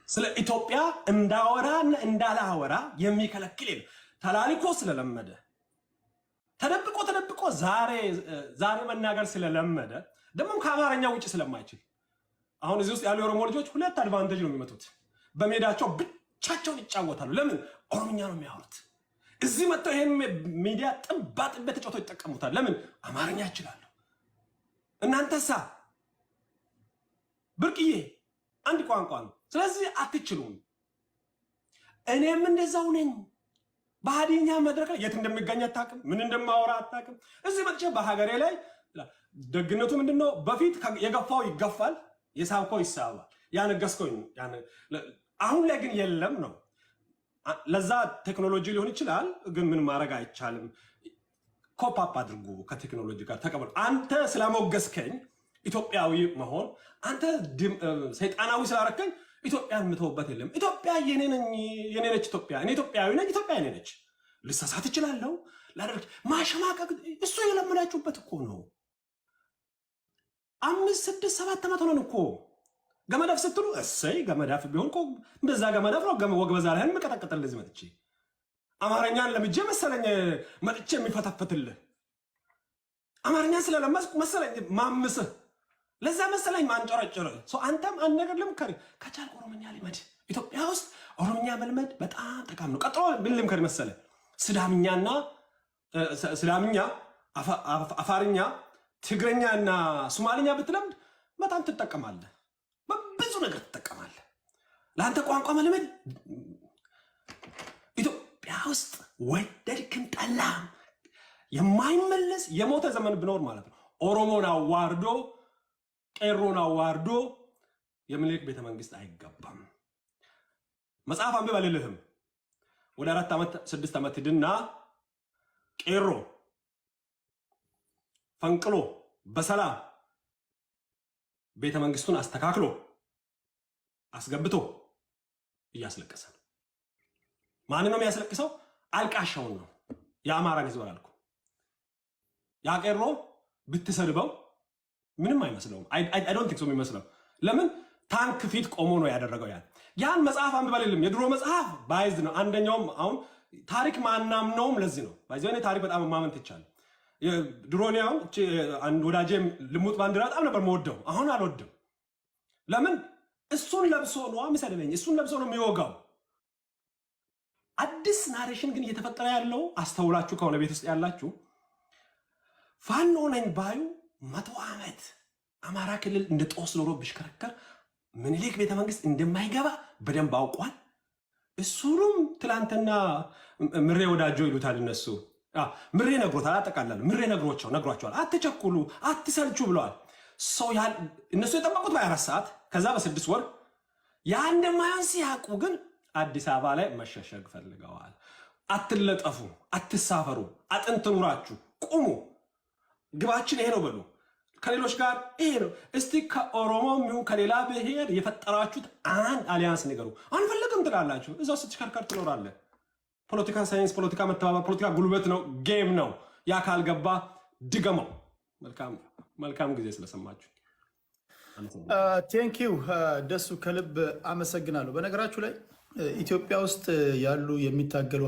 ስለ ኢትዮጵያ እንዳወራና እንዳላወራ የሚከለክል ተላልኮ ስለለመደ ተደብቆ ዛሬ መናገር ስለለመደ ደግሞ ከአማርኛ ውጪ ስለማይችል አሁን እዚህ ውስጥ ያሉ የኦሮሞ ልጆች ሁለት አድቫንቴጅ ነው የሚመጡት። በሜዳቸው ብቻቸውን ይጫወታሉ። ለምን? ኦሮምኛ ነው የሚያወሩት። እዚህ መጥተው ይሄን ሚዲያ ጥባጥቤ ተጫውተው ይጠቀሙታል። ለምን? አማርኛ ይችላሉ። እናንተሳ ብርቅዬ አንድ ቋንቋ ነው። ስለዚህ አትችሉም። እኔም እንደዛው ነኝ። በሃዲኛ መድረክ ላይ የት እንደሚገኝ አታውቅም፣ ምን እንደማወራ አታውቅም። እዚህ መጥቼ በሀገሬ ላይ ደግነቱ ምንድነው? በፊት የገፋው ይገፋል፣ የሳብከው ይሳባል፣ ያነገስከው አሁን ላይ ግን የለም ነው። ለዛ ቴክኖሎጂ ሊሆን ይችላል፣ ግን ምን ማድረግ አይቻልም። ኮፓፕ አድርጉ፣ ከቴክኖሎጂ ጋር ተቀበሉ። አንተ ስላሞገስከኝ ኢትዮጵያዊ መሆን አንተ ሰይጣናዊ ስላረከኝ ኢትዮጵያን የምተውበት የለም። ኢትዮጵያ የኔ ነች። ኢትዮጵያ እኔ ኢትዮጵያዊ ነኝ። ኢትዮጵያ የኔ ነች። ልሳሳት እችላለሁ። ላደርግ ማሸማቀቅ እሱ የለመዳችሁበት እኮ ነው። 5 6 7 ዓመት ሆነን እኮ ገመዳፍ ስትሉ እሰይ ገመዳፍ ቢሆን እኮ በዛ ገመዳፍ ነው ወግ በዛ ላይ የምቀጠቅጥልህ። እዚህ መጥቼ አማርኛን ለምጄ መሰለኝ መጥቼ የሚፈተፍትልህ አማርኛን ስለለመስኩ መሰለኝ ማምስህ ለዛ መሰለኝ ማንጨረጨረ ሰው። አንተም አንድ ነገር ልምከር፣ ከቻልክ ኦሮምኛ ልመድ። ኢትዮጵያ ውስጥ ኦሮምኛ መልመድ በጣም ጠቃሚ ነው። ቀጥሎ ምን ልምከር መሰለ? ስዳምኛ፣ አፋርኛ፣ ትግረኛና ሶማሊኛ ብትለምድ በጣም ትጠቀማለህ። በብዙ ነገር ትጠቀማለህ። ለአንተ ቋንቋ መልመድ ኢትዮጵያ ውስጥ ወደድክም ጠላም የማይመለስ የሞተ ዘመን ብኖር ማለት ነው። ኦሮሞን አዋርዶ ቄሮን አዋርዶ የምኒልክ ቤተ መንግስት አይገባም። መጽሐፍ አንብብ አልልህም። ወደ 4 ዓመት 6 ዓመት ሂድና ቄሮ ፈንቅሎ በሰላም ቤተ መንግስቱን አስተካክሎ አስገብቶ እያስለቀሰ ነው። ማንን ነው የሚያስለቅሰው? አልቃሻውን ነው። የአማራን ህዝብ አላልኩ። ያ ቄሮ ብትሰድበው ምንም አይመስለውም። አይ ዶንት ቲንክ ሶ የሚመስለው። ለምን? ታንክ ፊት ቆሞ ነው ያደረገው። ያን መጽሐፍ አንብበልልም። የድሮ መጽሐፍ ባይዝ ነው። አንደኛውም አሁን ታሪክ ማናምነውም ለዚህ ነው። ባይዘው እኔ ታሪክ በጣም ማመንት ይቻላል። ድሮኒያው አንድ ወዳጄ ልሙጥ ባንዲራ በጣም ነበር የምወደው። አሁን አልወድም። ለምን? እሱን ለብሶ ነው የሚሰድበኝ። እሱን ለብሶ ነው የሚወጋው። አዲስ ናሬሽን ግን እየተፈጠረ ያለው አስተውላችሁ ከሆነ ቤት ውስጥ ያላችሁ ፋኖ ነኝ ባዩ 100 ዓመት አማራ ክልል እንደ ጦስ ኖሮ ቢሽከረከር ምኒልክ ቤተ መንግስት እንደማይገባ በደንብ አውቋል። እሱንም ትላንትና ምሬ ወዳጆ ይሉታል እነሱ። ምሬ ነግሮታል። አጠቃላል ምሬ ነግሯቸዋል። አትቸኩሉ፣ አትሰልቹ ብለዋል። ሰው እነሱ የጠበቁት በ24 ሰዓት ከዛ በ6 ወር ያ እንደማያን ሲያውቁ ግን አዲስ አበባ ላይ መሸሸግ ፈልገዋል። አትለጠፉ፣ አትሳፈሩ፣ አጥንት ኑራችሁ ቁሙ። ግባችን ይሄ ነው በሉ። ከሌሎች ጋር ይሄ ነው። እስቲ ከኦሮሞም ይሁን ከሌላ ብሔር የፈጠራችሁት አንድ አሊያንስ ንገሩ። አንፈልግም ትላላችሁ። እዛው ስትሽከርከር ትኖራለህ። ፖለቲካ ሳይንስ፣ ፖለቲካ መተባበር፣ ፖለቲካ ጉልበት ነው፣ ጌም ነው። ያ ካልገባ ድገመው። መልካም ጊዜ ስለሰማችሁ ቴንኪው ደሱ፣ ከልብ አመሰግናለሁ። በነገራችሁ ላይ ኢትዮጵያ ውስጥ ያሉ የሚታገሉ